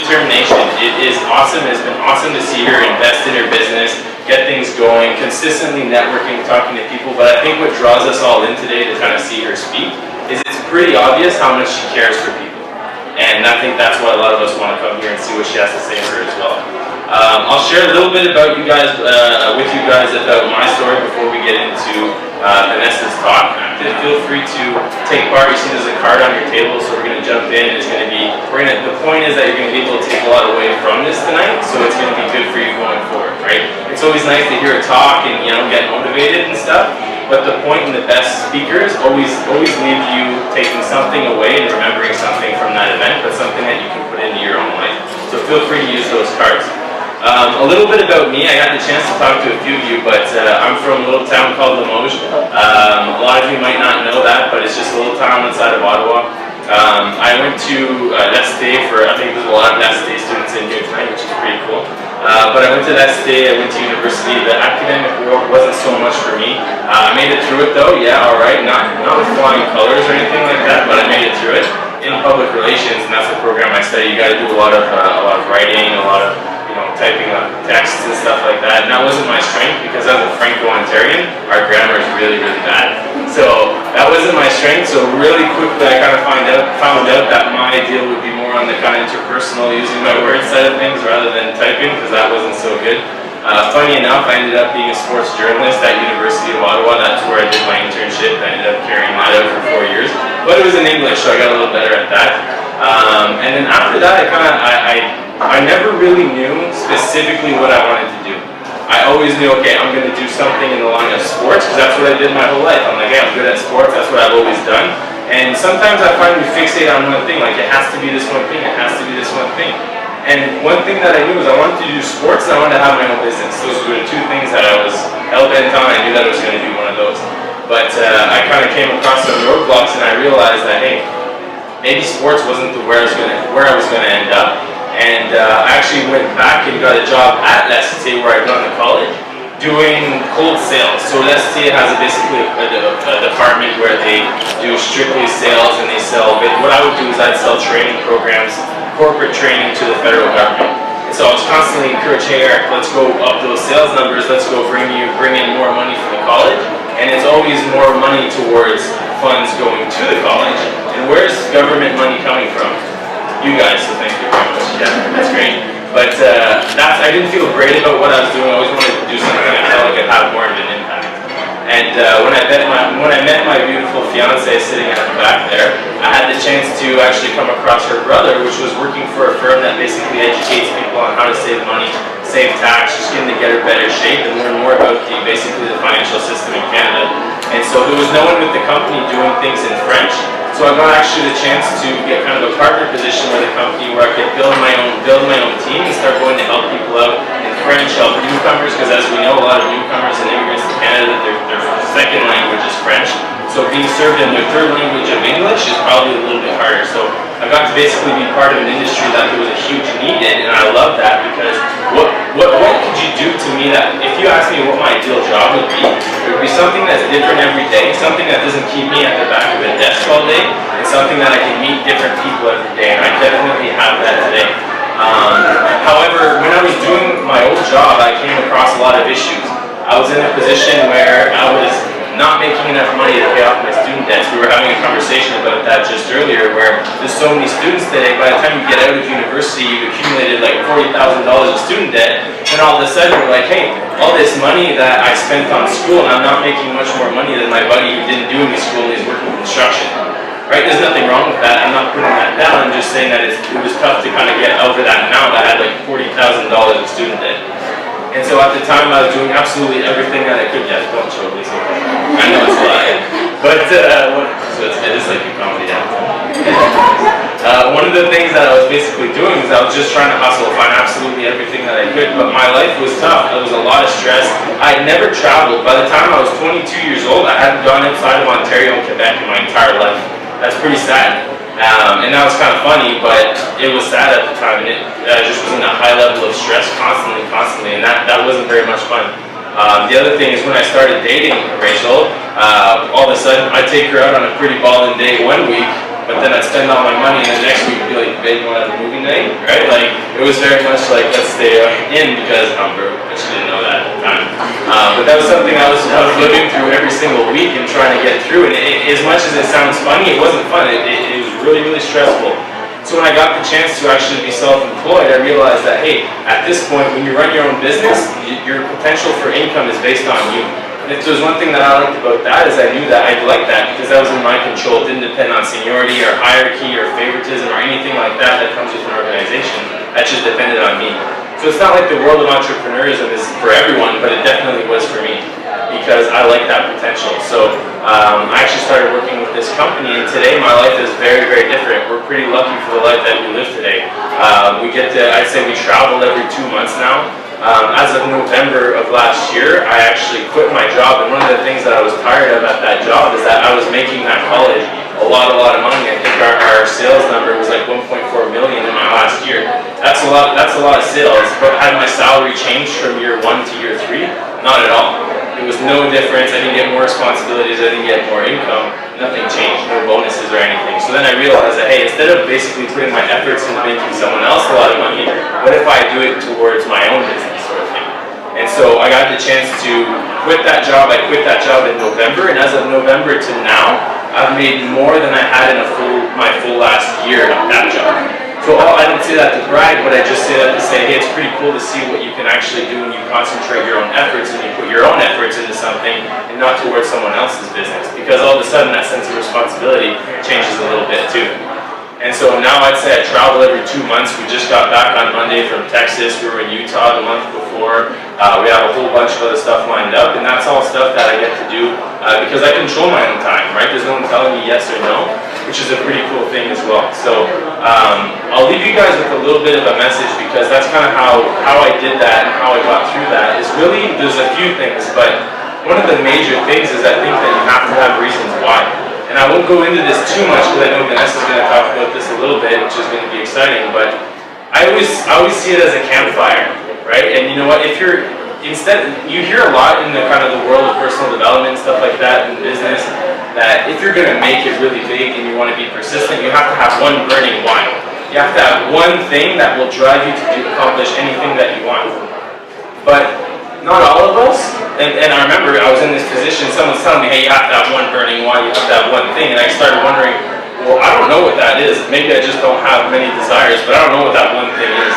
determination. It is awesome. It's been awesome to see her invest in her business, get things going, consistently networking, talking to people. But I think what draws us all in today to kind of see her speak is it's pretty obvious how much she cares for people. And I think that's why a lot of us want to come here and see what she has to say for her as well. I'll share a little bit about you guys, with you guys about my story before we get into Vanessa's talk. Feel free to take part. You see there's a card on your table, so we're going to jump in. It's going to be, the point is that you're going to be able to take a lot away from this tonight, so it's going to be good for you going forward, right? It's always nice to hear a talk and, you know, get motivated and stuff, but the point and the best speakers always leave you taking something away and remembering something from that event, but something that you can put into your own life. So feel free to use those cards. A little bit about me. I got the chance to talk to a few of you, but I'm from a little town called Limoges. A lot of you might not know that, but it's just a little town outside of Ottawa. I went to L'Est for, I think there's a lot of L'Est students in here tonight, which is pretty cool. But I went to L'Est, I went to university. The academic world wasn't so much for me. I made it through it though, yeah, alright. Not with flying colors or anything like that, but I made it through it. In public relations, and that's the program I study, you got to do a lot of writing, a lot of typing up texts and stuff like that, and that wasn't my strength because as a Franco-Ontarian, our grammar is really, really bad. So that wasn't my strength, so really quickly I kind of found out that my ideal would be more on the kind of interpersonal, using my words side of things rather than typing, because that wasn't so good. Funny enough, I ended up being a sports journalist at University of Ottawa. That's where I did my internship. I ended up carrying that out for 4 years, but it was in English, so I got a little better at that. And then after that, I never really knew specifically what I wanted to do. I always knew, okay, I'm going to do something in the line of sports, because that's what I did my whole life. I'm like, hey, I'm good at sports, that's what I've always done. And sometimes I find we fixate on one thing, like it has to be this one thing, it has to be this one thing. And one thing that I knew was I wanted to do sports and I wanted to have my own business. Those were the two things that I was hell-bent on. I knew that I was going to do one of those. But I kind of came across some roadblocks and I realized that, hey, maybe sports wasn't where I was going to end up. And I actually went back and got a job at L'Est where I'd gone to college doing cold sales. So L'Est has basically a department where they do strictly sales and they sell, what I would do is I'd sell training programs, corporate training to the federal government. And so I was constantly encouraged, hey Eric, let's go up those sales numbers, let's go bring in more money for the college. And it's always more money towards funds going to the college. And where's government money coming from? You guys, so thank you very much. Yeah, that's great. But I didn't feel great about what I was doing. I always wanted to do something I felt like I'd have more of an impact. And when I met my beautiful fiance sitting at the back there, I had the chance to actually come across her brother, which was working for a firm that basically educates people on how to save money, save tax, just getting to get her better shape and learn more about basically the financial system in Canada. And so there was no one with the company doing things in French. So I got actually the chance to get kind of a partner position with a company where I could build my own team and start going to help people out in French, help newcomers, because as we know, a lot of newcomers and immigrants to Canada, their second language is French. So being served in their third language of English is probably a little bit harder. So I got to basically be part of an industry that there was a huge need in, and I love that because what could you do to me that, if you asked me what my ideal job would be, it would be something that's different every day, something that doesn't keep me at the back of a desk all day, and something that I can meet different people every day, and I definitely have that today. However, when I was doing my old job, I came across a lot of issues. I was in a position where I was not making enough money to pay off my student debts. We were having a conversation about that just earlier, where there's so many students today, by the time you get out of university, you've accumulated like $40,000 of student debt, and all of a sudden we're like, hey, all this money that I spent on school, and I'm not making much more money than my buddy who didn't do any school and he's working construction. Right? There's nothing wrong with that. I'm not putting that down. I'm just saying that it was tough to kind of get over that amount. I had like $40,000 of student debt. And so at the time I was doing absolutely everything that I could. Yeah, don't show this. I know it's a lot. But, so it is like a comedy act. One of the things that I was basically doing is I was just trying to hustle, find absolutely everything that I could, but my life was tough. There was a lot of stress. I had never traveled. By the time I was 22 years old, I hadn't gone outside of Ontario and Quebec in my entire life. That's pretty sad. And that was kind of funny, but it was sad at the time, and it just was in a high level of stress constantly, and that wasn't very much fun. The other thing is when I started dating Rachel, all of a sudden I'd take her out on a pretty ballin' date one week, but then I'd spend all my money, and the next week I'd be like, babe, you want to have a movie night? Right? Like, it was very much like, let's stay in because I'm broke, but she didn't know that at the time. But that was something I was living through every single week and trying to get through. And as much as it sounds funny, it wasn't fun. It was really, really stressful. So when I got the chance to actually be self-employed, I realized that, hey, at this point, when you run your own business, your potential for income is based on you. And if there's one thing that I liked about that is I knew that I'd like that because that was in my control. It didn't depend on seniority or hierarchy or favoritism or anything like that that comes with an organization. That just depended on me. So it's not like the world of entrepreneurism is for everyone, but it definitely was for me because I like that potential. So I actually started working with this company, and today my life is very, very different. We're pretty lucky for the life that we live today. We get to, I'd say we travel every 2 months now. As of November of last year, I actually quit my job, and one of the things that I was tired of at that job is that I was making at college a lot of money. I think our sales number was like 1.4 million in my last year. That's a lot of sales, but had my salary changed from year 1 to year 3? Not at all. It was no difference. I didn't get more responsibilities, I didn't get more income. Nothing changed, no bonuses or anything. So then I realized that, hey, instead of basically putting my efforts into making someone else a lot of money, what if I do it towards my own business sort of thing? And so I got the chance to quit that job. I quit that job in November, and as of November to now, I've made more than I had in my full last year at that job. So I didn't say that to brag, but I just say that to say, hey, it's pretty cool to see what you can actually do when you concentrate your own efforts and you put your own efforts into something and not towards someone else's business. Because all of a sudden that sense of responsibility changes a little bit too. And so now I'd say I travel every 2 months. We just got back on Monday from Texas. We were in Utah the month before. We have a whole bunch of other stuff lined up, and that's all stuff that I get to do because I control my own time, right? There's no one telling me yes or no, which is a pretty cool thing as well. So I'll leave you guys with a little bit of a message because that's kind of how I did that and how I got through that. Is really, there's a few things, but one of the major things is I think that you have to have reasons why. And I won't go into this too much because I know Vanessa's going to talk about this a little bit, which is going to be exciting, but I always see it as a campfire, right? And you know what, if you're, you hear a lot in the kind of the world of personal development and stuff like that in business, that if you're going to make it really big and you want to be persistent, you have to have one burning why. You have to have one thing that will drive you to accomplish anything that you want. But not all of us, and I remember I was in this position, someone's telling me, hey, you have to have one burning why, you have to have one thing, and I started wondering, well, I don't know what that is. Maybe I just don't have many desires, but I don't know what that one thing is.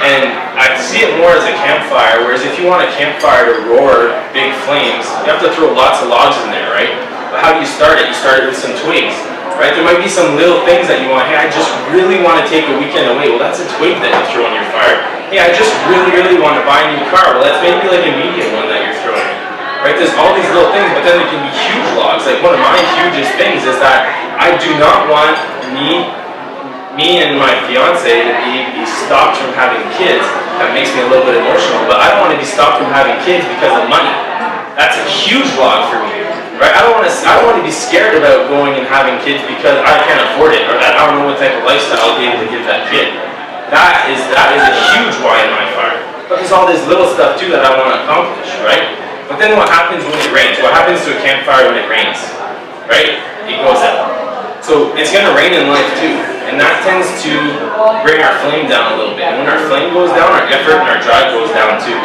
And I see it more as a campfire, whereas if you want a campfire to roar big flames, you have to throw lots of logs in there, right? But how do you start it? You start it with some twigs, right? There might be some little things that you want. Hey, I just really want to take a weekend away. Well, that's a twig that you throw in your fire. Hey, I just really, really want to buy a new car. Well, that's maybe like a medium one that you're throwing. Right? There's all these little things, but then there can be huge logs. Like one of my hugest things is that I do not want me and my fiance to be stopped from having kids. That makes me a little bit emotional, but I don't want to be stopped from having kids because of money. That's a huge log for me. Right? I don't want to be scared about going and having kids because I can't afford it, or that I don't know what type of lifestyle I'll be able to give that kid. That is a huge why in my fire. But there's all this little stuff too that I want to accomplish, right? But then what happens when it rains? What happens to a campfire when it rains? Right? It goes out. So it's going to rain in life too. And that tends to bring our flame down a little bit. And when our flame goes down, our effort and our drive goes down too.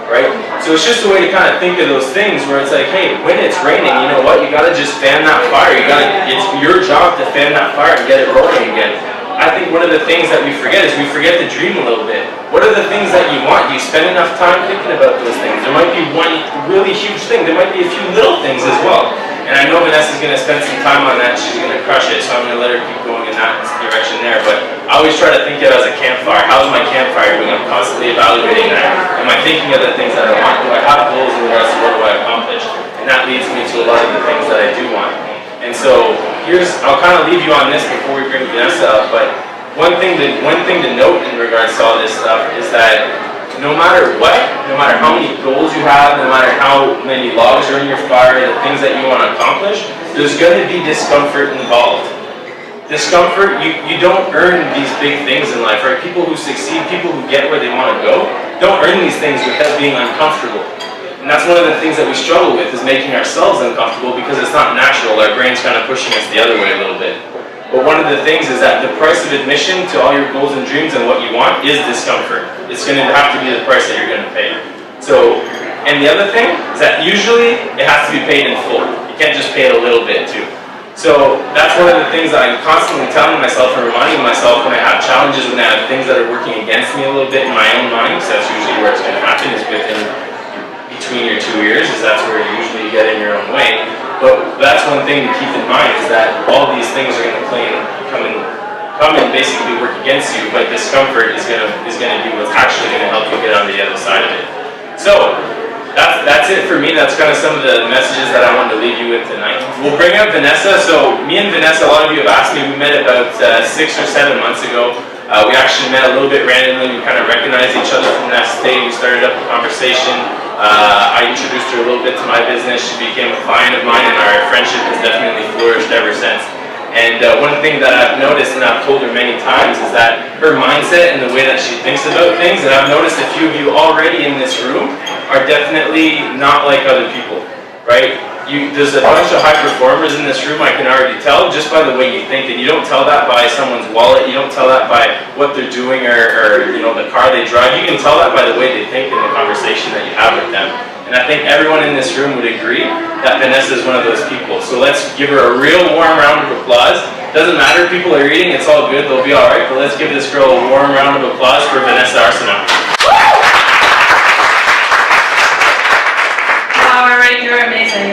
Right? So it's just a way to kind of think of those things where it's like, hey, when it's raining, you know what? You got to just fan that fire. It's your job to fan that fire and get it rolling again. I think one of the things that we forget is we forget to dream a little bit. What are the things that you want? Do you spend enough time thinking about those things? There might be one really huge thing. There might be a few little things as well. And I know Vanessa's going to spend some time on that. She's going to crush it, so I'm going to let her keep going in that direction there. But I always try to think of it as a campfire. How's my campfire doing? I'm constantly evaluating that. Am I thinking of the things that I want? Do I have goals in regards to what do I accomplish? And that leads me to a lot of the things that I do want. And so I'll kind of leave you on this before we bring Vanessa up, but one thing to note in regards to all this stuff is that no matter what, no matter how many goals you have, no matter how many logs are in your fire, the things that you want to accomplish, there's going to be discomfort involved. Discomfort, you don't earn these big things in life, right? People who succeed, people who get where they want to go, don't earn these things without being uncomfortable. And that's one of the things that we struggle with, is making ourselves uncomfortable because it's not natural. Our brain's kind of pushing us the other way a little bit. But one of the things is that the price of admission to all your goals and dreams and what you want is discomfort. It's going to have to be the price that you're going to pay. So, and the other thing is that usually it has to be paid in full. You can't just pay it a little bit too. So that's one of the things that I'm constantly telling myself and reminding myself when I have challenges, when I have things that are working against me a little bit in my own mind, because that's usually where it's going to happen, is between your 2 ears, is that's where usually you get in your own way. But that's one thing to keep in mind, is that all these things are going to come and basically work against you, but discomfort is going to be what's actually going to help you get on the other side of it. So that's it for me. That's kind of some of the messages that I wanted to leave you with tonight. We'll bring up Vanessa. So me and Vanessa, a lot of you have asked me, we met about 6 or 7 months ago. We actually met a little bit randomly. We kind of recognized each other from that state. We started up a conversation. I introduced her a little bit to my business. She became a client of mine, and our friendship has definitely flourished ever since. And one thing that I've noticed, and I've told her many times, is that her mindset and the way that she thinks about things, and I've noticed a few of you already in this room are definitely not like other people, right? There's a bunch of high performers in this room, I can already tell, just by the way you think, and you don't tell that by someone's wallet, you don't tell that by what they're doing or the car they drive, you can tell that by the way they think in the conversation that you have with them. And I think everyone in this room would agree that Vanessa is one of those people. So let's give her a real warm round of applause. Doesn't matter if people are eating, it's all good, they'll be alright, but let's give this girl a warm round of applause for Vanessa Arsenault. Alright, you're amazing,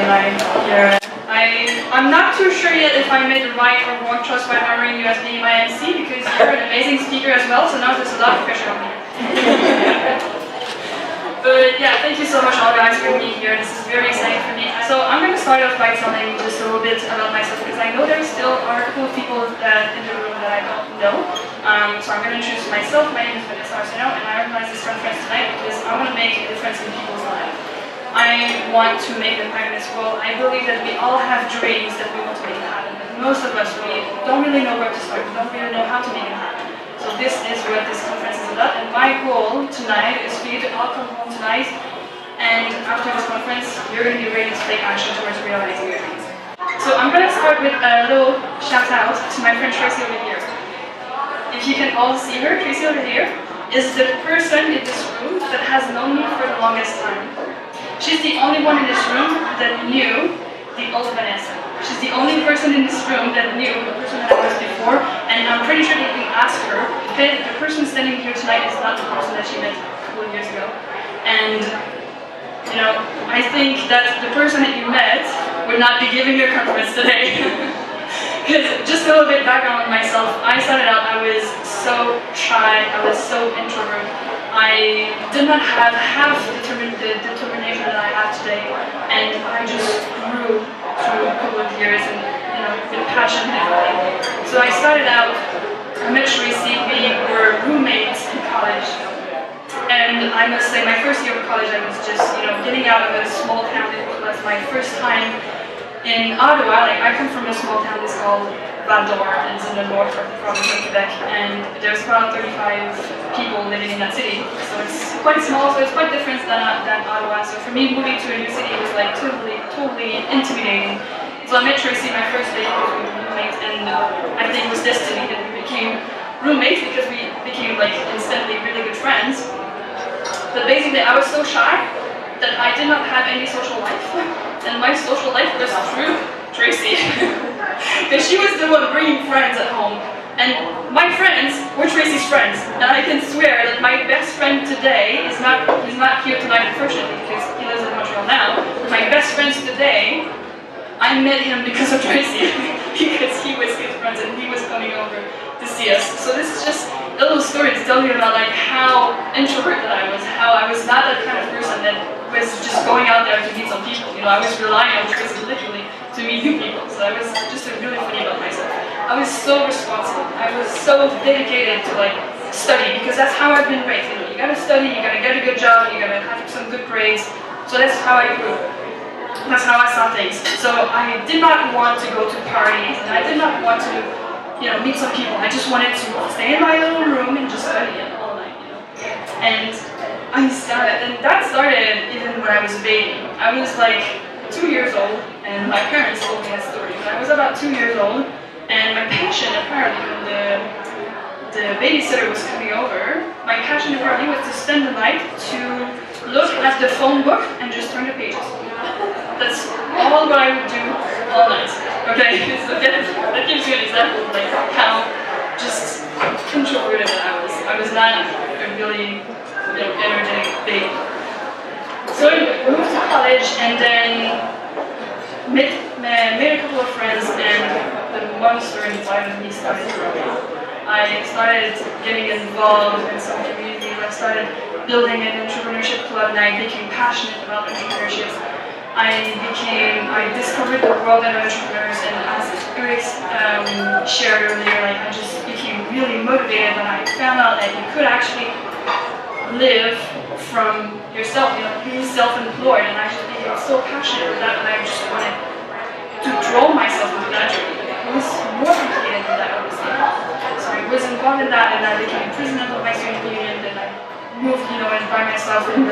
I'm not too sure yet if I made the right or wrong choice by hiring you as being my MC, because you're an amazing speaker as well, so now there's a lot of pressure on me. But yeah, thank you so much all guys for being here. This is very exciting for me. So I'm going to start off by telling just a little bit about myself, because I know there still are a couple of people that in the room that I don't know. So I'm going to introduce myself. My name is Arielle Ishimwe, and I organize this conference tonight because I want to make a difference in people's lives. I want to make an impact in this world. I believe that we all have dreams that we want to make happen, but most of us, we don't really know where to start. We don't really know how to make it happen. So this is what this conference is about, and my goal tonight is for you to all come home tonight, and after this conference, you're going to be ready to take action towards realizing your dreams. So I'm going to start with a little shout out to my friend Tracy over here. If you can all see her, Tracy over here is the person in this room that has known me for the longest time. She's the only one in this room that knew the old Vanessa. She's the only person in this room that knew the person that I was before, and I'm pretty sure that you can ask her, okay, the person standing here tonight is not the person that she met a couple of years ago. And, I think that the person that you met would not be giving your conference today. Because just a little bit background on myself, I started out, I was so shy, I was so introvert. I did not have half the determination that I have today, and I just grew through a couple of years and with passion and everything. So I started out, I met Tracy, we were roommates in college, and I must say my first year of college I was just getting out of a small town. It was my first time in Ottawa. I come from a small town that's called Val-d'Or, and it's in the north of the province of Quebec, and there's about 35 people living in that city, so it's quite small, so it's quite different than Ottawa. So for me, moving to a new city was like totally intimidating. So I met Tracy my first day because we were roommates, and I think it was destiny that we became roommates because we became instantly really good friends. But basically I was so shy that I did not have any social life, and my social life was through Tracy. Because she was the one bringing friends at home, and my friends were Tracy's friends, and I can swear that my best friend today he's not here tonight unfortunately because he lives in Montreal now, but my best friends today, I met him because of Tracy, because he was his friends and he was coming over to see us. So this is just a little story to tell you about how introverted I was, how I was not that kind of person that was just going out there to meet some people. I was relying on Tracy literally to meet new people. So I was just really funny about myself. I was so responsible. I was so dedicated to study, because that's how I've been raised. You gotta study, you gotta get a good job, you gotta have some good grades. So that's how I grew. That's how I saw things. So I did not want to go to parties, and I did not want to, meet some people. I just wanted to stay in my little room and just study all night, And that started even when I was a baby. I was 2 years old, and my parents told me that story. When I was about 2 years old, And my passion, apparently, when the babysitter was coming over, my passion apparently was to spend the night to look at the phone book and just turn the pages. That's all what I would do all night. Okay, so that gives you an example of like how just introverted I was. I was not a really energetic baby. So anyway, moved to college and then made a couple of friends, and the monster inside of me started growing. I started getting involved in some communities. I started building an entrepreneurship club, and I became passionate about entrepreneurship. I discovered the world of entrepreneurs, and as Erik shared earlier, like I just became really motivated when I found out that you could actually live from yourself, be self-employed, and I just became so passionate with that, and I just wanted to draw myself into that journey. It was more complicated than that, obviously. So I was involved in that, and I became president of my student union, and I moved, and by myself with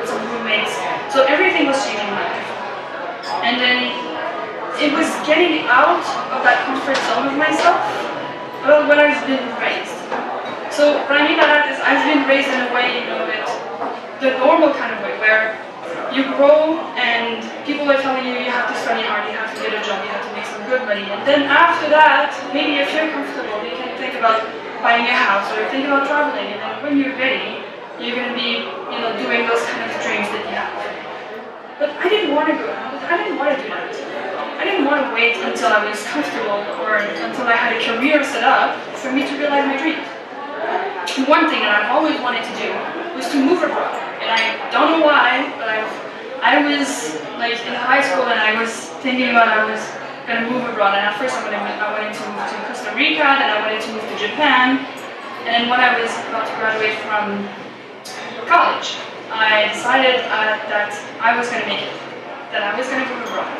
some roommates. So everything was changing my life. And then it was getting out of that comfort zone of myself, about what I've been raised. So what I mean by that is I've been raised in a way, that the normal kind of way, where you grow and people are telling you have to study hard, you have to get a job, you have to make some good money. And then after that, maybe if you're comfortable, you can think about buying a house or think about traveling. And then when you're ready, you're going to be, doing those kind of dreams that you have. But I didn't want to go. I didn't want to do that. I didn't want to wait until I was comfortable or until I had a career set up for me to realize my dreams. One thing that I've always wanted to do was to move abroad, and I don't know why, but I was like in high school and I was thinking about I was going to move abroad, and at first I wanted to move to Costa Rica, then I wanted to move to Japan, and then when I was about to graduate from college, I decided that I was going to make it, that I was going to move abroad.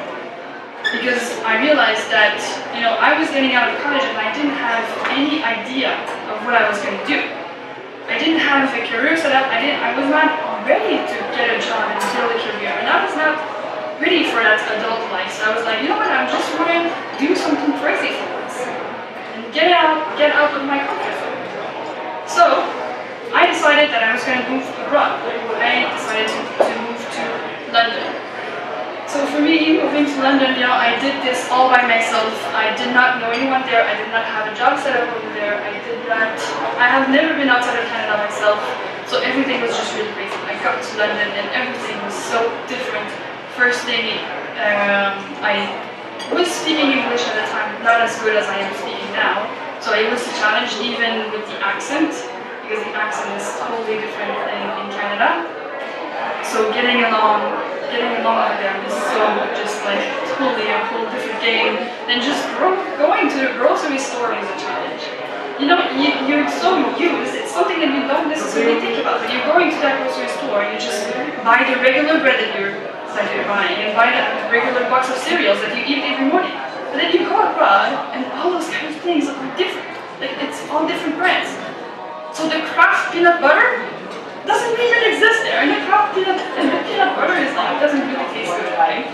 Because I realized that, I was getting out of college and I didn't have any idea of what I was going to do. I didn't have a career set up. I was not ready to get a job and build a career. And I was not ready for that adult life. So I was like, I just want to do something crazy for once. And get out of my comfort zone. So I decided that I was going to move abroad. I decided to move to London. So for me, moving to London, I did this all by myself. I did not know anyone there. I did not have a job set up over there. I have never been outside of Canada myself. So everything was just really crazy. I got to London and everything was so different. First thing, I was speaking English at the time, not as good as I am speaking now. So it was a challenge even with the accent, because the accent is totally different in Canada. So getting along with them is so just like totally a whole different game. And just going to the grocery store is a challenge. You're so used, it's something that you don't necessarily think about. When you're going to that grocery store, you just buy the regular bread that you're buying, and buy the regular box of cereals that you eat every morning. But then you go abroad, and all those kind of things are different. Like, it's all different brands. So the Kraft peanut butter doesn't even exist there, and the peanut butter is like, doesn't really taste good, right?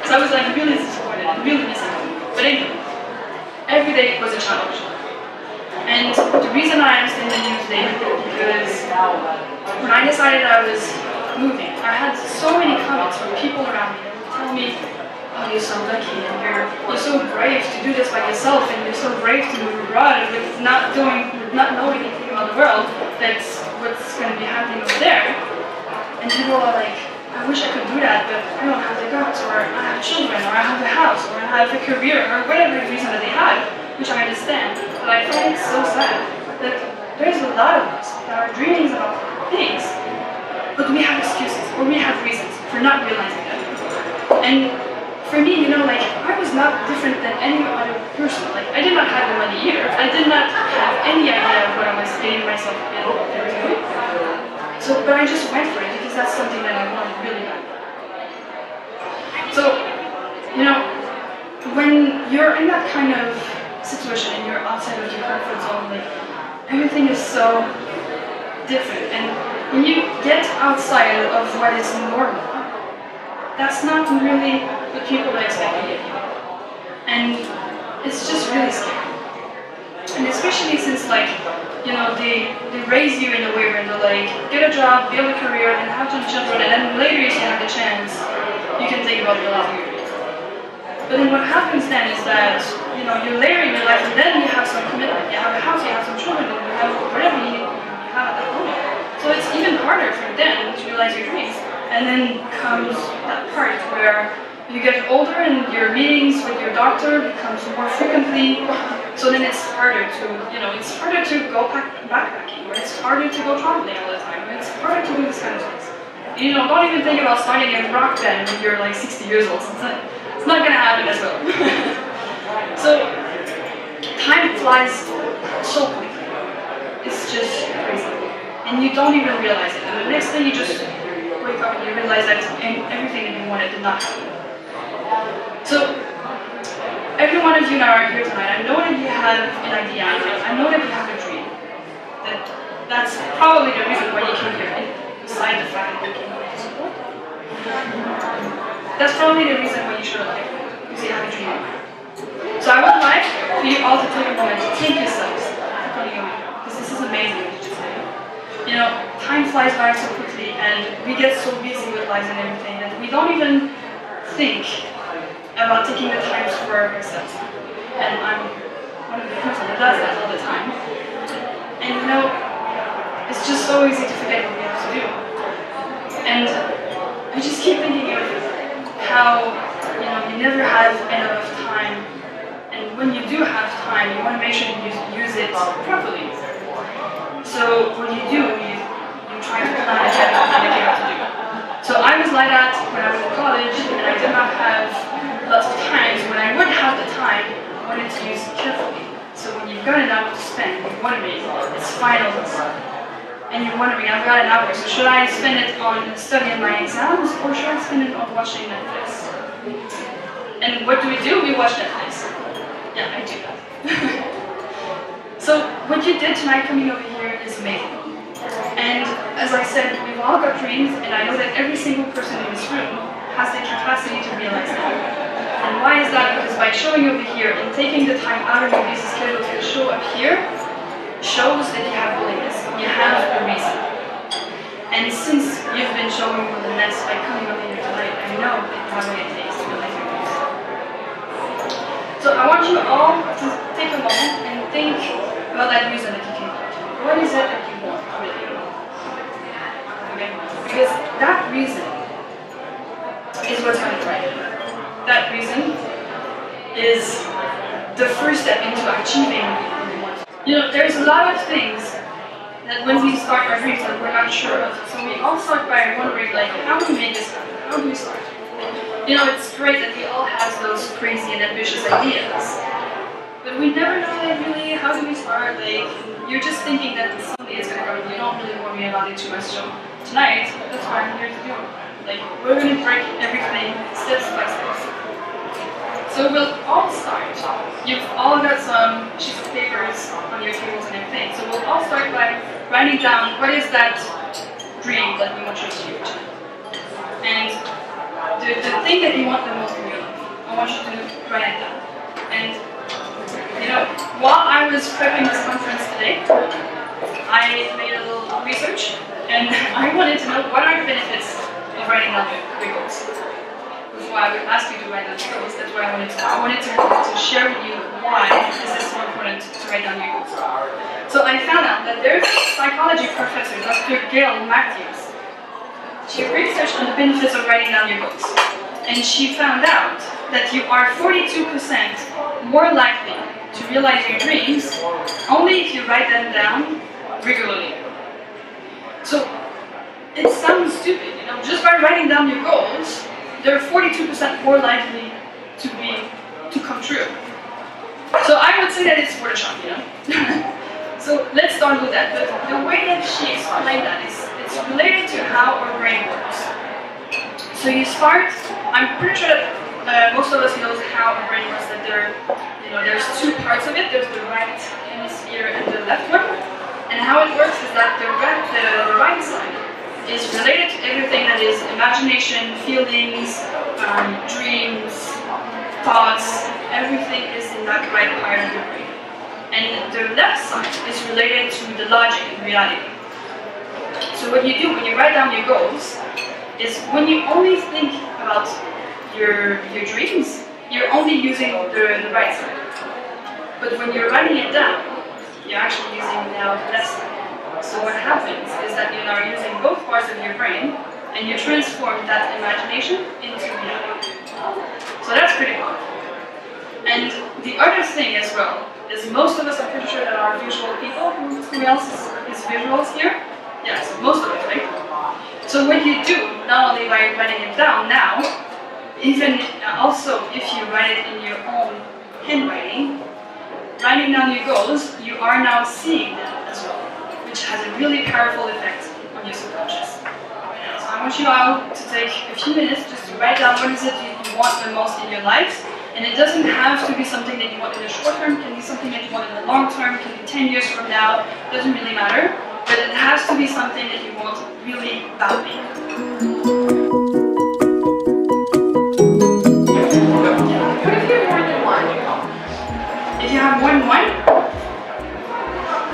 So I was like really disappointed and really missing it. But anyway, every day was a challenge. And the reason I am still in the news today is because when I decided I was moving, I had so many comments from people around me that would tell me, oh, you're so lucky, and you're so brave to do this by yourself, and you're so brave to move abroad with not knowing anything about the world. That's what's going to be happening over there. And people are like, I wish I could do that, but I don't have the guts, or I have children, or I have a house, or I have a career, or whatever reason that they have, which I understand. But I find it so sad that there's a lot of us that are dreaming about things, but we have excuses, or we have reasons for not realizing that. And for me, I was not different than any other person. Like, I did not have the money either. I did not have any idea of what I was getting myself into. So, but I just went for it because that's something that I wanted really bad. So, when you're in that kind of situation and you're outside of your comfort zone, like, everything is so different. And when you get outside of what is normal, that's not really what people expect of you. And it's just really scary. And especially since like, you know, they raise you in a way where they're like, get a job, build a career, and have some children, and then later if you have the chance, you can think about realizing your dreams. But then what happens then is that, you know, you're later in your life, and then you have some commitment, you have a house, you have some children, you have whatever you have at that moment. So it's even harder for them to realize your dreams. And then comes that part where you get older and your meetings with your doctor becomes more frequently. So then it's harder to, you know, it's harder to go backpacking, or it's harder to go traveling all the time, or it's harder to do this kind of things. You know, don't even think about starting a rock band when you're like 60 years old. It's not gonna happen as well. So time flies so quickly. It's just crazy. And you don't even realize it. And the next thing you just wake up and you realize that everything that you wanted did not happen. So every one of you now are here tonight. I know that you have an idea. I know that you have a dream. That's probably the reason why you came here, besides the fact that you came here to support. That's probably the reason why you should have because you have a dream. So I would like for you all to take a moment to thank yourselves for coming over here, because this is amazing what you just did. You know, time flies by so quickly, and we get so busy with lives and everything that we don't even think about taking the time for ourselves. And I'm one of the people that does that all the time. And you know, it's just so easy to forget what we have to do. And I just keep thinking of how, you know, you never have enough time. And when you do have time, you want to make sure you use it properly. So what you do, you try to plan ahead of what you have to do. So I was like that when I was in college, and I did not have lots of times. When I would have the time, I wanted to use it carefully. So when you've got an hour to spend, you're wondering, it's finals, and you're wondering, I've got an hour, so should I spend it on studying my exams, or should I spend it on watching Netflix? And what do? We watch Netflix. Yeah, I do that. So what you did tonight coming over here is amazing. And as I said, we've all got dreams, and I know that every single person in this room has the capacity to realize that. And why is that? Because by showing over here and taking the time out of your busy schedule to show up here, shows that you have willingness, you have a reason. And since you've been showing willingness by coming over here tonight, I know that you have what it takes to realize your dreams. So I want you all to take a moment and think about that reason that you came here. What is it that you want, really? Okay? Because that reason is what's going to drive you. That reason is the first step into achieving what you want. You know, there's a lot of things that when we start our dreams that we're not sure of. So we all start by wondering, like, how do we make this happen? How do we start? You know, it's great that we all have those crazy and ambitious ideas. But we never know, like, really, how do we start? Like, you're just thinking that someday it's going to go. You don't really worry about it too much. So tonight, that's what I'm here to do. Like, we're going to break everything steps by steps. So we'll all start. You've all got some sheets of papers on your tables and everything. So we'll all start by writing down what is that dream that we want you to achieve. And the thing that you want the most in your life, I want you to write it down. And you know, while I was prepping this conference today, I made a little research, and I wanted to know what are the benefits of writing down the goals. Before I would ask you to write down your goals, that's what I wanted to do. I wanted to share with you why this is so important to write down your goals. So I found out that there's a psychology professor, Dr. Gail Matthews. She researched on the benefits of writing down your goals. And she found out that you are 42% more likely to realize your dreams only if you write them down regularly. So it sounds stupid, you know, just by writing down your goals, they're 42% more likely to come true. So I would say that it's worth a shot, you know. So let's start with that. But the way that she explained that is it's related to how our brain works. So you start, I'm pretty sure that most of us knows how our brain works, that there's two parts of it. There's the right hemisphere and the left one. And how it works is that the right side is related to everything that is imagination, feelings, dreams, thoughts, everything is in that right part of the brain. And the left side is related to the logic and reality. So what you do when you write down your goals is when you only think about your dreams, you're only using the right side. But when you're writing it down, you're actually using now the left side. So what happens is that you are using both parts of your brain and you transform that imagination into reality. So that's pretty cool. And the other thing as well is most of us, I'm pretty sure that are visual people. Who else is visuals here? Yeah, so most of us, right? So what you do, not only by writing it down now, even also if you write it in your own handwriting, writing down your goals, you are now seeing them as well, which has a really powerful effect on your subconscious. So I want you all to take a few minutes just to write down what is it you want the most in your life. And it doesn't have to be something that you want in the short term, it can be something that you want in the long term, it can be 10 years from now, it doesn't really matter. But it has to be something that you want really badly. What if you have more than one? If you have more than one,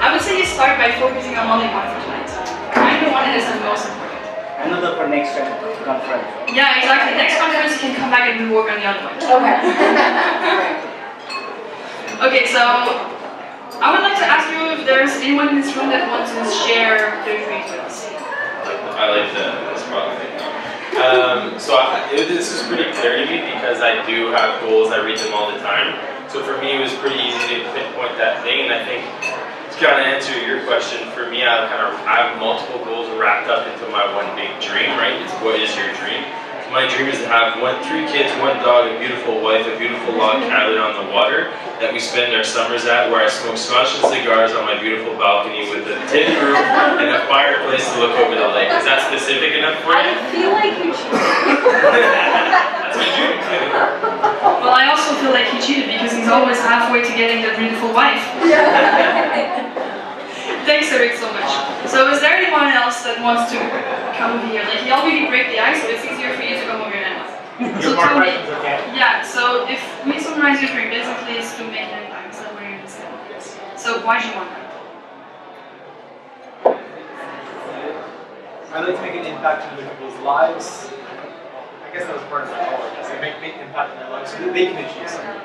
I would say you start by focusing on only one for tonight. Find the one that is the most important. Another for next conference. Yeah, exactly. Next conference you can come back and we work on the other one. Okay. Okay, so I would like to ask you if there's anyone in this room that wants to share their dreams with us. I like this product thing. This is pretty clear to me because I do have goals. I read them all the time. So for me, it was pretty easy to pinpoint that thing. And I think to kind of answer your question, for me, I have multiple goals wrapped up into my one big dream. Right? It's what is your dream? So my dream is to have 3 kids, 1 dog, a beautiful wife, a beautiful log cabin on the water that we spend our summers at, where I smoke scotch and cigars on my beautiful balcony with a tin roof and a fireplace to look over the lake. Is that specific enough for you? I feel like you cheated. That's my dream. Well, I also feel like he cheated because he's always halfway to getting the beautiful wife. Thanks, Erik, so much. So is there anyone else that wants to come over here? Like, he already break the ice, so it's easier for you to come over here now. So tell me, yeah, so if we summarize your dream, basically it's to make an impact. Is that what you understand? So why do you want that? I'd like to make an impact in other people's lives. I guess that was part of my goal, I guess. Like make an impact in their lives so that they can achieve something.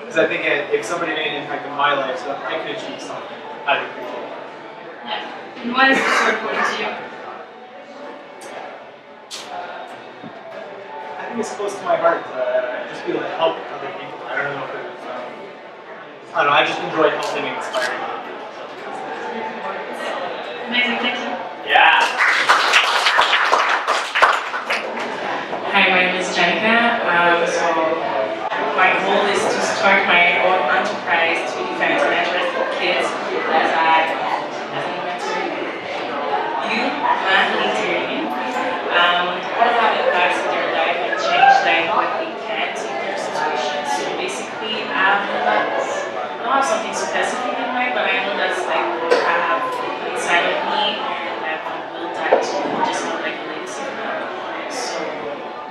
Because I think if somebody made an impact in my life so that I can achieve something, I'd appreciate it. Yeah. And why is this so important to you? I think it's close to my heart to just be able to help other people. I don't know if it's, I don't know, I just enjoy helping and inspiring other people. Amazing, thank you. Yeah. Hi, my name is Janica. So my goal is to start my own enterprise to defend interest for kids as I mentor youth humanitarian. What have impacts in their life and change like what they can in their situation. So basically, I don't have something specific in mind, but I know that's like what I have inside of me, and I want to build that to just have like a legacy for them. So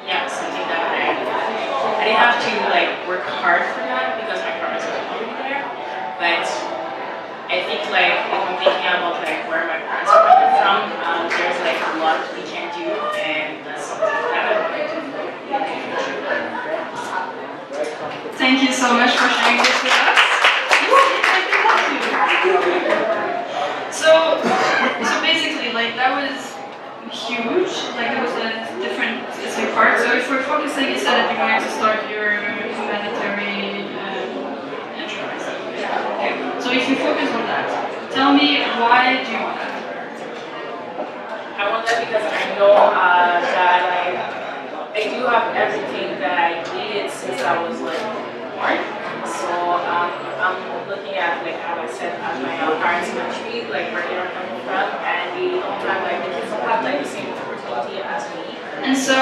yeah, something that I didn't have to like work hard for that because my parents were already there. But I think like if I'm thinking about like where my parents are coming from, there's like a lot we can do, and that's something that I want to do. Thank you so much for sharing this with us. So basically, like that was huge. Like there was a different specific part. So if we're focusing, you said that you're going to start your humanitarian enterprise. Okay. So if you focus on that, tell me why do you want that? I want that because I know that I do have everything that I needed since I was like born. So I'm looking at like how I said at my parents' country, like where they are coming from, and they don't have like the kids don't have like the same opportunity as me. And so,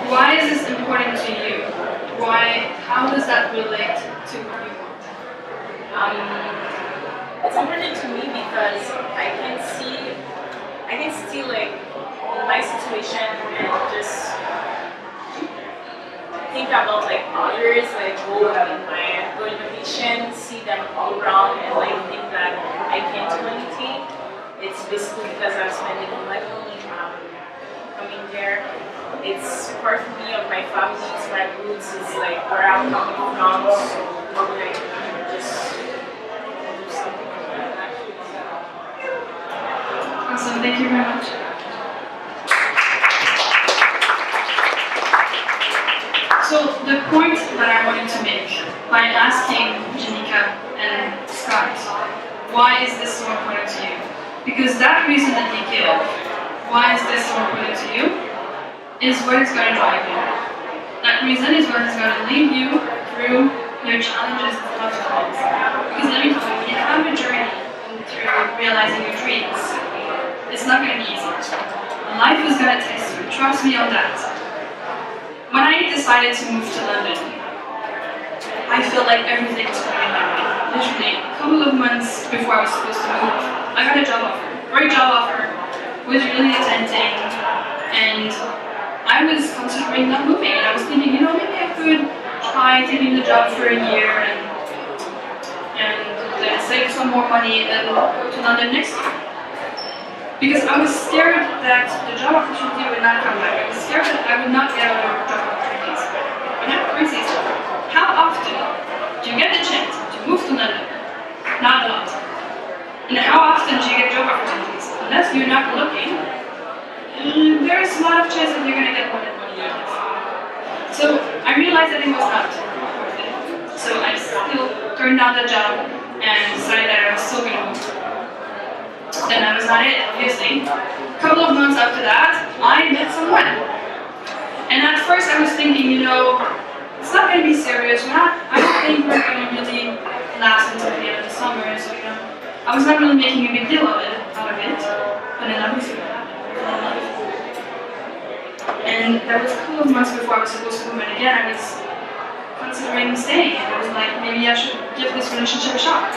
why is this important to you? Why? How does that relate to what you want? It's important to me because I can see like in my situation and just think about like others, like goal in mind go on vacation, see them all around, and like think that I can't do anything. It's basically because I'm spending money coming there. It's part of me, of my family, it's my roots, it's like where I'm coming from. So like just do something like that. Awesome, thank you very much. So the point that I wanted to make by asking Janika and Scott, why is this so important to you? Because that reason that you give, why is this so important to you, is what is going to drive you. That reason is what is going to lead you through your challenges and tough times. Because let me tell you, when you have a journey through realizing your dreams, it's not going to be easy. Life is going to test you, trust me on that. When I decided to move to London, I felt like everything was going my way. Literally, a couple of months before I was supposed to move, I got a job offer, great job offer, was really tempting, and I was considering not moving. And I was thinking, you know, maybe I could try taking the job for a year and then save some more money and then go to London next year. Because I was scared that the job opportunity would not come back. I was scared that I would not get other job opportunities. But now, for instance, how often do you get the chance to move to London? Not a lot. And how often do you get job opportunities? Unless you're not looking, there's a lot of chance that you're going to get more than 1 year. So I realized that it was not worth it. So I still turned down the job and decided that I was still going to move. Then that was not it, obviously. A couple of months after that, I met someone. And at first I was thinking, you know, it's not going to be serious. I don't think we're going to really last until the end of the summer. So, you know, I was not really making a big deal out of it. But then obviously what happened. And that was a couple of months before I was supposed to move. And again, I was considering staying. And I was like, maybe I should give this relationship a shot.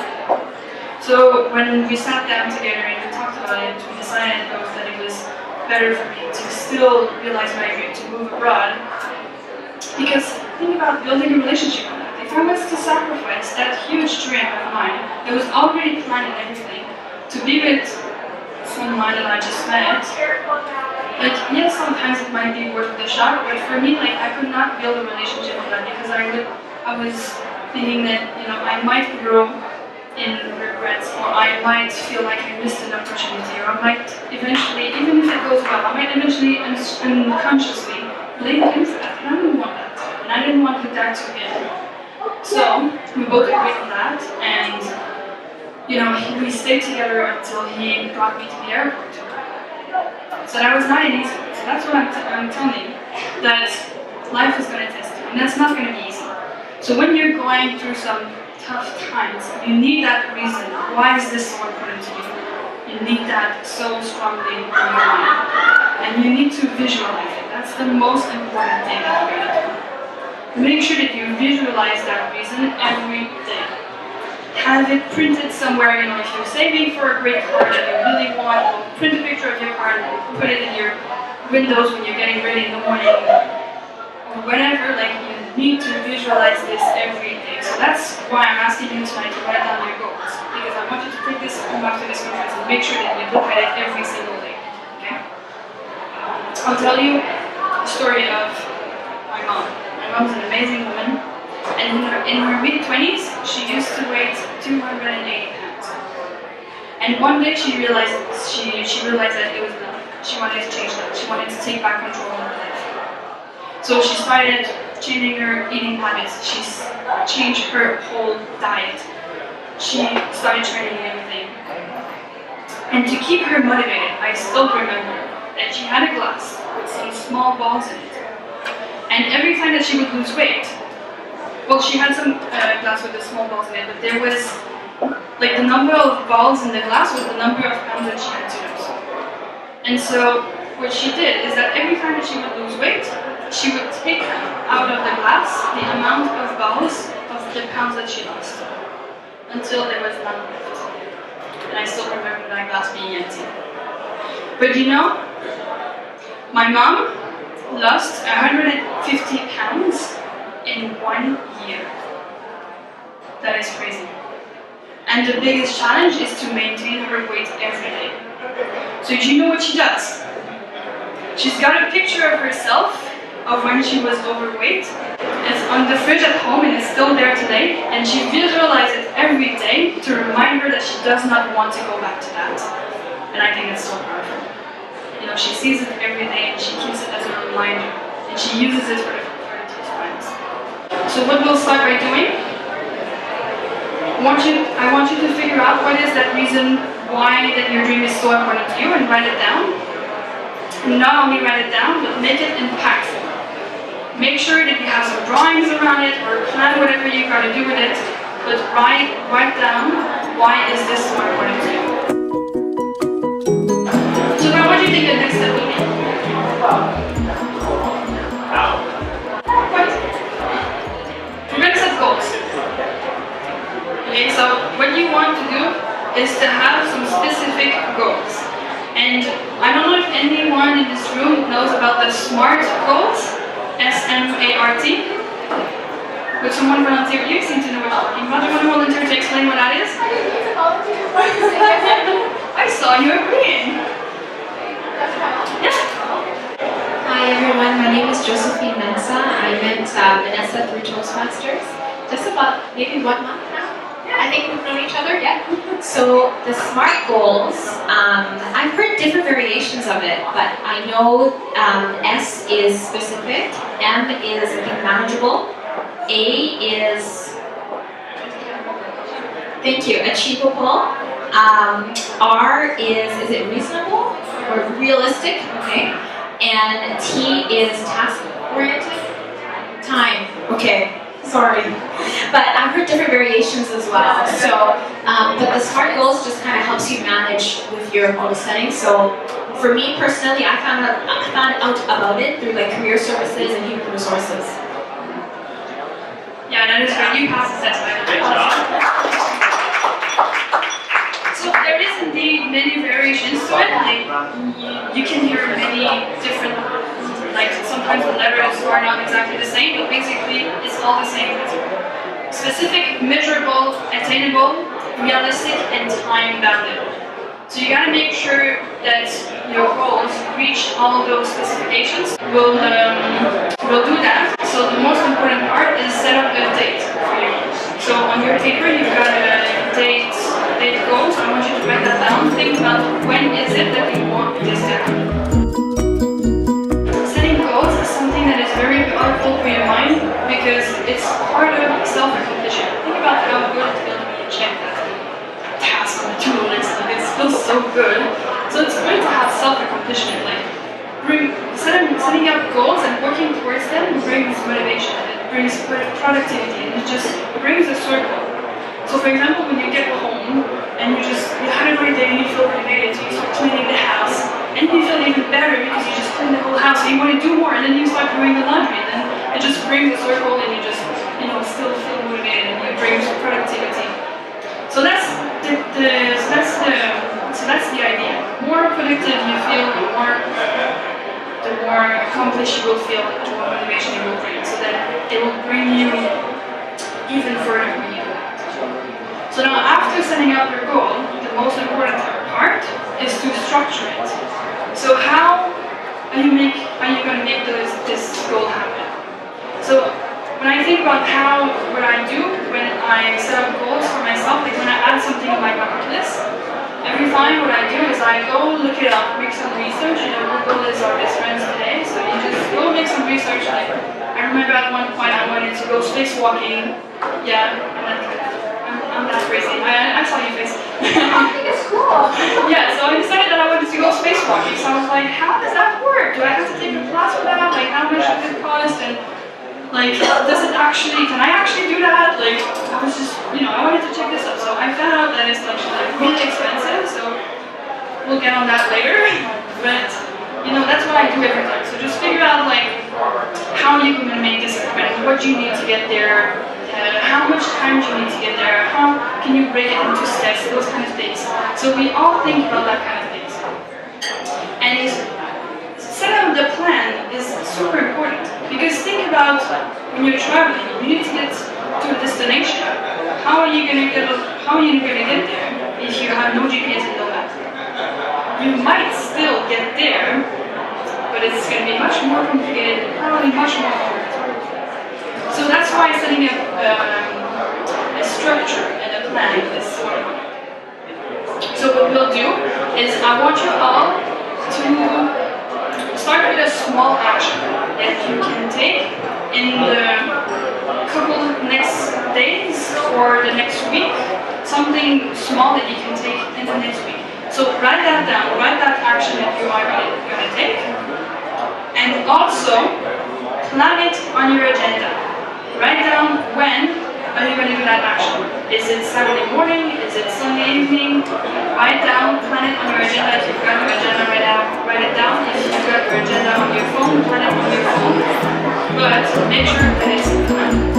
So when we sat down together and we talked about it, we decided both that it was better for me to still realize my dream to move abroad. Because think about building a relationship on that. If I was to sacrifice that huge dream of mine that was already planned and everything to be with someone that I just met, like yes, sometimes it might be worth the shot, but for me, like I could not build a relationship on that because I was thinking that, you know, I might grow in regrets, or I might feel like I missed an opportunity, or I might eventually, even if it goes well, I might eventually unconsciously blame him for that, and I didn't want that, and I didn't want that to him. So we both agreed on that, and you know, we stayed together until he brought me to the airport. So that was not an easy one. So that's what I'm telling you, that life is going to test you, and that's not going to be easy. So when you're going through some tough times, you need that reason. Why is this so important to you? You need that so strongly in your mind. And you need to visualize it. That's the most important thing that you're going to do. Make sure that you visualize that reason every day. Have it printed somewhere, you know, if you're saving for a great car that you really want, print a picture of your car and put it in your windows when you're getting ready in the morning, or whatever, like you need to visualize this every day. So that's why I'm asking you tonight to write down your goals, because I want you to take this home after this conference and make sure that you look at it every single day. Okay? I'll tell you the story of my mom. My mom's an amazing woman, and in her mid-20s, she used to weigh 280 pounds. And one day she realized that it was enough. She wanted to change that. She wanted to take back control of her life. So she started changing her eating habits. She changed her whole diet. She started training and everything. And to keep her motivated, I still remember that she had a glass with some small balls in it. And every time that she would lose weight, well, she had some glass with the small balls in it, but there was, like, the number of balls in the glass was the number of pounds that she had to lose. And so what she did is that every time that she would lose weight, she would take out of the glass the amount of balls of the pounds that she lost, until there was none left. And I still remember that glass being empty. But you know, my mom lost 150 pounds in 1 year. that is crazy. And the biggest challenge is to maintain her weight every day. So do you know what she does? She's got a picture of herself of when she was overweight. It's on the fridge at home and it's still there today. And she visualizes it every day to remind her that she does not want to go back to that. And I think it's so powerful. You know, she sees it every day and she keeps it as a reminder. And she uses it for the times. So what we'll start by doing, I want you to figure out what is that reason why that your dream is so important to you and write it down. And not only write it down, but make it impactful. Make sure that you have some drawings around it or plan whatever you got to do with it, but write down why is this so important to you. So now what do you think the next step will be? How? What? We're going to set goals. Okay, so what you want to do is to have some specific goals. And I don't know if anyone in this room knows about the SMART goals, S-M-A-R-T. Would someone volunteer? You seem to know what you're talking about. Do you want to volunteer to explain what that is? I saw you agreeing. Yeah. Hi everyone, my name is Josephine Mensa. I met Vanessa through Toastmasters just about maybe 1 month now. I think we've known each other, yeah. So the SMART goals, I've heard different variations of it, but I know S is specific, M is I think manageable, A is, thank you, achievable, R is it reasonable or realistic, okay, and T is task oriented, time, okay. Sorry, but I've heard different variations as well. So, but the SMART goals just kind of helps you manage with your goal setting. So, for me personally, I found out about it through like career services and human resources. Yeah, that is great. You passed the test, by the way. So there is indeed many variations to it. Like you can hear many different. Like sometimes the letters are not exactly the same, but basically it's all the same. Specific, measurable, attainable, realistic, and time-bounded. So you gotta make sure that your goals reach all those specifications. We'll do that. So the most important part is set up a date for you. So on your paper you've got a date goals. I want you to write that down. Think about when is it that you want this to happen. That is very powerful for your mind because it's part of self-accomplishment. Think about how good it feels when you check that task on the to-do list. Like it feels so good. So it's great to have self-accomplishment. Like setting up goals and working towards them brings motivation. It brings productivity and it just brings a circle. So for example, when you get home and you had a great day and you feel motivated, so you start cleaning the house. And you feel even better because you just clean the whole house and you want to do more, and then you start doing the laundry, and then it just brings a circle and you just, still feel motivated and it brings productivity. So that's the idea. More productive you feel, the more accomplished you will feel, the more motivation you will bring. So that it will bring you even further when you do that. So now after setting up your goal, the most important part is to structure it. So how are you going to make this goal happen? So when I think about what I do when I set up goals for myself, like when I add something on my bucket list, every time what I do is I go look it up, make some research. What goal is our best friends today? So you just go make some research. Like I remember at one point I wanted to go spacewalking. Yeah, I'm that crazy. I saw your face. I think it's cool. Yeah, so I decided that I wanted to go spacewalking. So I was like, how does that work? Do I have to take a class for that? Like, how much does it cost? And like, can I actually do that? Like, I was just, I wanted to check this up. So I found out that it's actually like really expensive. So we'll get on that later. But that's what I do every time. So just figure out like how you're going to make this happen, what you need to get there. How much time do you need to get there? How can you break it into steps? Those kind of things. So we all think about that kind of things. And setting up the plan is super important because think about when you're traveling, you need to get to a destination. how are you gonna get there if you have no GPS and no map? You might still get there, but it's gonna be much more complicated and probably much more hard. So that's why setting up a structure and a plan is so important. So what we'll do is I want you all to start with a small action that you can take in the couple next days or the next week, something small that you can take in the next week. So write that down, write that action that you are going to take, and also plan it on your agenda. Write down when are you going to do that action. Is it Saturday morning? Is it Sunday evening? Write down, plan it on your agenda. If you've got your agenda right now, write it down. If you've got your agenda on your phone, plan it on your phone. But make sure that it's planned.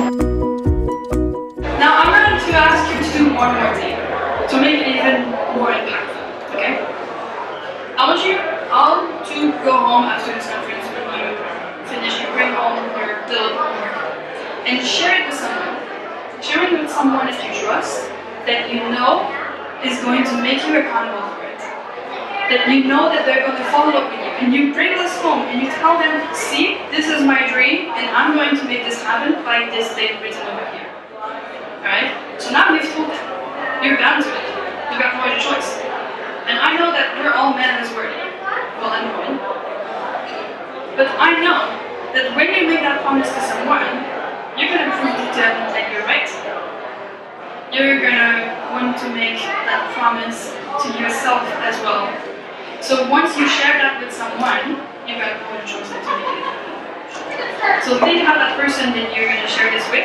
Now I'm going to ask you to do one more thing to make it even more impactful. Okay? I want you all to go home after this conference when you finish, you bring home your little homework and share it with someone. Share it with someone that you trust, that you know is going to make you accountable for it. That you know that they're going to follow up with you. And you bring this home and you tell them, see, this is my dream and I'm going to make this happen by this date written over here. Alright? So now you've told them. You're bound to it. You've got no other choice. And I know that we're all men in this world. Well, and women. But I know that when you make that promise to someone, you're going to prove to them that you're right. You're going to want to make that promise to yourself as well. So once you share that with someone, you've got no other choice than to make it. So think about that person that you're going to share this with.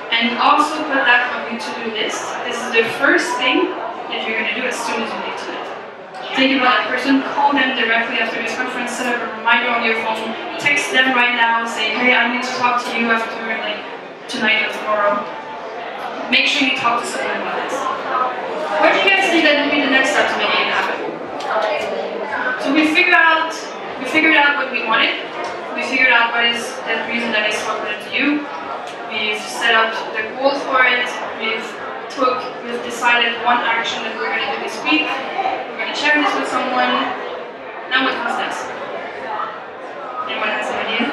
And also put that on your to-do list. This is the first thing that you're going to do as soon as you leave tonight. Think about that person, call them directly after this conference, set up a reminder on your phone, text them right now, say, hey, I need to talk to you after tonight or tomorrow. Make sure you talk to someone about this. What do you guys think that would be the next step to making it happen? So we figured out what we wanted. We figured out what is that reason that is so important to you. We've set up the goal for it. We've decided one action that we're going to do this week. We're going to share this with someone. Now what comes next? Anyone has an idea?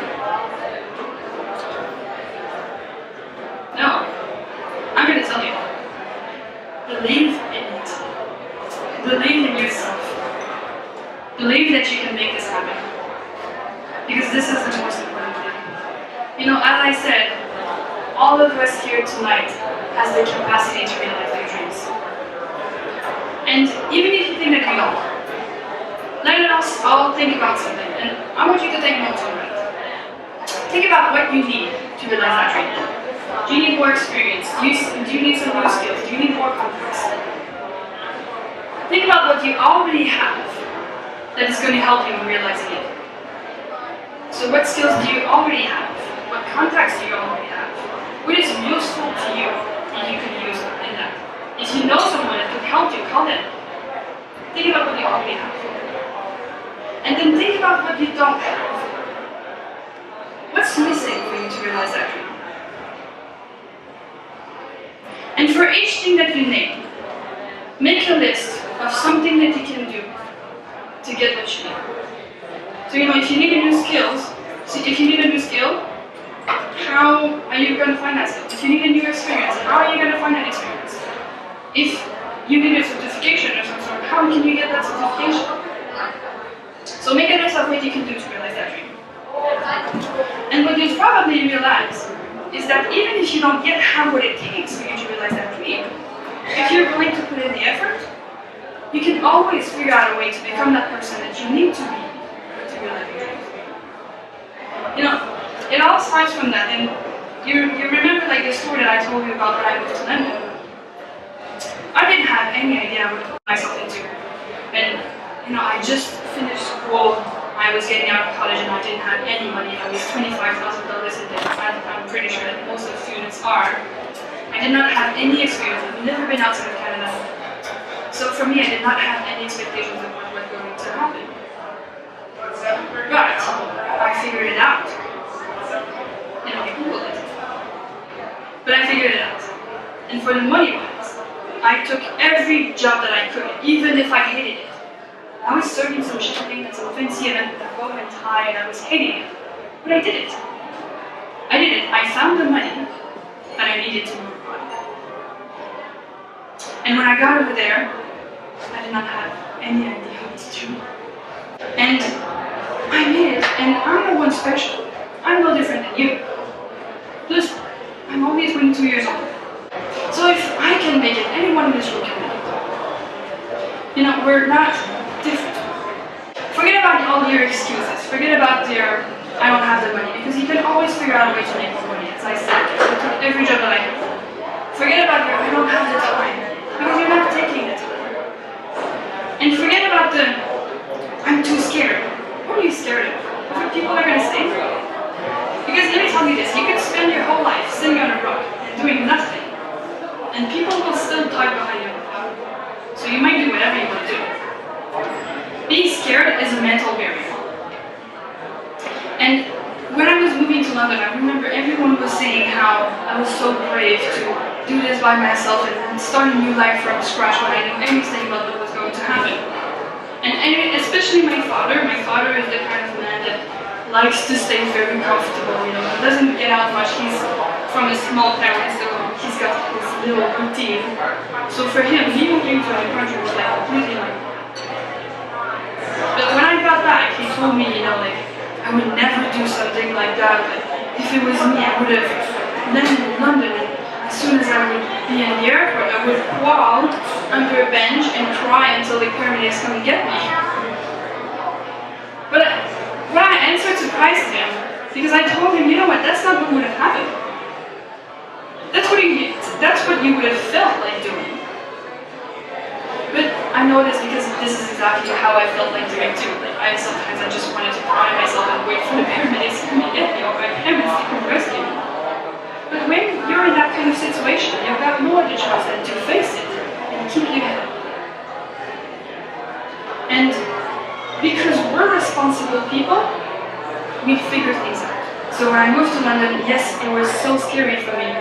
No. I'm going to tell you. Believe in it. Believe in yourself. Believe that you can make this happen. Because this is the most important thing. You know, as I said, all of us here tonight has the capacity to realize their dreams. And even if you think that we don't, let us all think about something. And I want you to take notes on that. Think about what you need to realize that dream. Do you need more experience? Do you need some new skills? Do you need more confidence? Think about what you already have that is going to help you in realizing it. So what skills do you already have? What contacts do you already have? What is useful to you and you can use in that? If you know someone that can help you, call them. Think about what you already have. And then think about what you don't have. What's missing for you to realize that dream? And for each thing that you name, make a list of something that you can do to get what you need. So if you need a new skill, how are you going to find that skill? If you need a new experience, how are you going to find that experience? If you need a certification of some sort, how can you get that certification? So make a list of what you can do to realize that dream. And what you'll probably realize is that even if you don't yet have what it takes for you to realize that dream, if you're willing to put in the effort, you can always figure out a way to become that person that you need to be to realize your dreams. It all starts from that, and you remember the story that I told you about when I moved to London. I didn't have any idea what I put myself into, and I just finished school. I was getting out of college and I didn't have any money. I was $25,000 in debt. I'm pretty sure that most of the students are. I did not have any experience. I've never been outside of Canada. So for me, I did not have any expectations of what was going to happen. But I figured it out. I Googled it. But I figured it out. for the money-wise, I took every job that I could, even if I hated it. I was serving some champagne at some fancy event with a bow and tie, and I was hating it. But I did it. I found the money that I needed to move on. And when I got over there, I did not have any idea what to do. And I made it, and I'm no one special. I'm no different than you. Plus, I'm only 22 years old. So if I can make it, anyone in this room can make it. You know, we're not different. Forget about all your excuses. Forget about your, I don't have the money, because you can always figure out a way to make more money. As I said, I took every job that I could. Forget about your, I don't have the time, because you're not taking the time. And forget about the, I'm too scared. What are you scared of? What people are going to say? Because let me tell you this, you could spend your whole life sitting on a rock and doing nothing, and people will still talk behind your back. So you might do whatever you want to do. Being scared is a mental barrier. And when I was moving to London, I remember everyone was saying how I was so brave to do this by myself and start a new life from scratch when I knew anything about what was going to happen. And especially my father. My father is the kind of man that likes to stay very comfortable, you know. He doesn't get out much. He's from a small town, so he's got his little routine. So for him, me moving to a country was like completely like. But when I got back, he told me, you know, like, I would never do something like that, but if it was me, I would have landed in London, and as soon as I would be in the airport, I would crawl under a bench and cry until the paramedics come and get me. But when I answered surprised him, because I told him, you know what, that's not what would have happened. That's what you would have felt like doing. But I know this because this is exactly how I felt like doing too. Like sometimes I just wanted to cry myself and wait for the paramedics to come and get me, or my parents to come rescue me. But when you're in that kind of situation, you've got no other choice than to face it and keep your head up. And because we're responsible people, we figure things out. So when I moved to London, yes, it was so scary for me.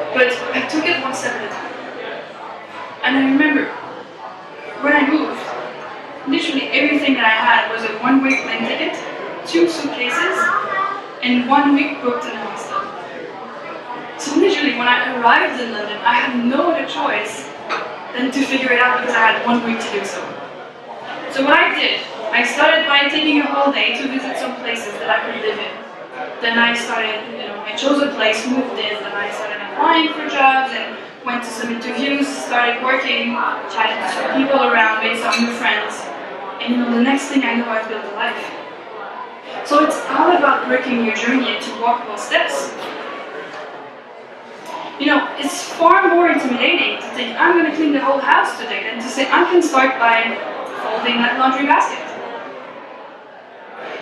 But I took it one step at a time. And I remember, when I moved, literally everything that I had was a one-way plane ticket, 2 suitcases, and 1 week booked in a hostel. So literally, when I arrived in London, I had no other choice than to figure it out because I had 1 week to do so. So what I did, I started by taking a whole day to visit some places that I could live in. Then I started, I chose a place, moved in, then I started applying for jobs and went to some interviews, started working, chatted to some people around, made some new friends. And the next thing I know, I've built a life. So it's all about breaking your journey into walkable steps. It's far more intimidating to think, I'm going to clean the whole house today, than to say, I can start by folding that laundry basket.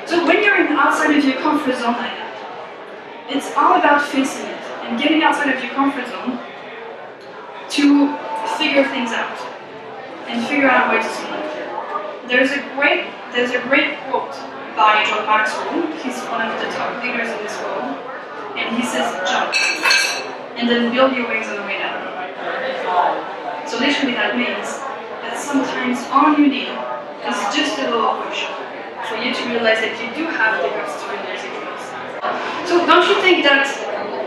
So when you're outside of your comfort zone like that, it's all about facing it and getting outside of your comfort zone to figure things out and figure out a way to solve it. There's a great quote by John Maxwell. He's one of the top leaders in this world, and he says, jump, and then build your wings on the way down. So literally that means that sometimes all you need is just a little push for you to realize that you do have the guts to realize it. So don't you think that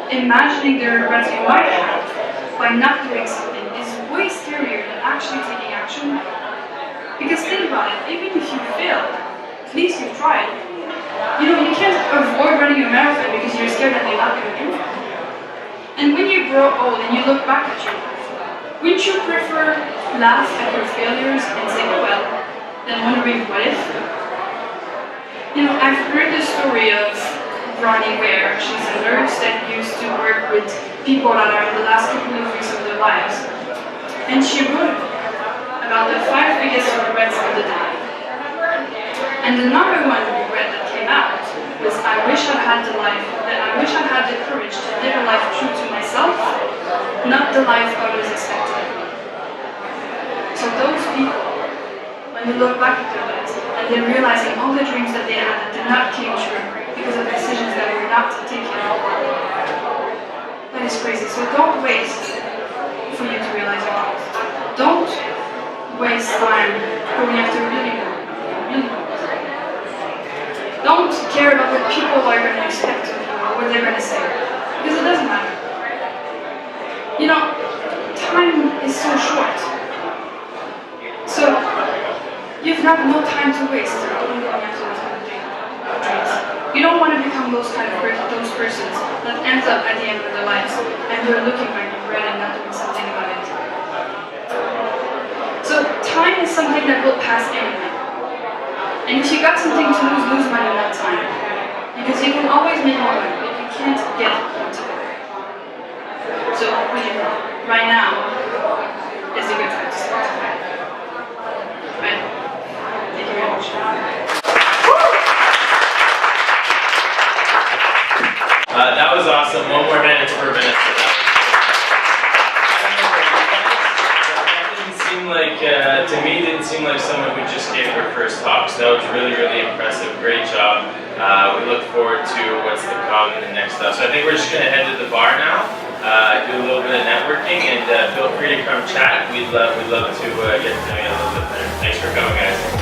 imagining the regrets you might have by not doing something is way scarier than actually taking action? Because think about it, even if you fail, at least you've tried. You can't avoid running a marathon because you're scared that you're not going to do it. And when you grow old and you look back at your life, wouldn't you prefer laugh at your failures and say, oh well, than wondering what if? I've heard the story of Bronnie Ware. She's a nurse that used to work with people that are in the last couple of weeks of their lives. And she wrote a book about the 5 biggest regrets of the day. And the number one regret that came out was, I wish I'd had the courage to live a life true to myself, not the life others expected of me. So those people, when they look back at their lives, and they're realizing all the dreams that they had that did not came true because of decisions that were not taken, that is crazy. So don't wait for you to realize your goals. Don't waste time going after really good. Don't care about what people are going to expect of you or what they're going to say, because it doesn't matter. You know, time is so short. So you've got no time to waste going after those kind of dreams. You don't want to become those persons that ends up at the end of their lives and they're looking like regret and not doing something about it. So time is something that will pass anyway. And if you got something to lose money that time. Because you can always make more money, but you can't get more time. So right now is a good time to start. Right? Thank you very much. That was awesome. One more hand for a minute. To me, didn't seem like someone who just gave her first talk. So that was really, really impressive. Great job. We look forward to what's to come in the next stuff. So I think we're just going to head to the bar now, do a little bit of networking, and feel free to come chat. We'd love to get to know you a little bit better. Thanks for coming, guys.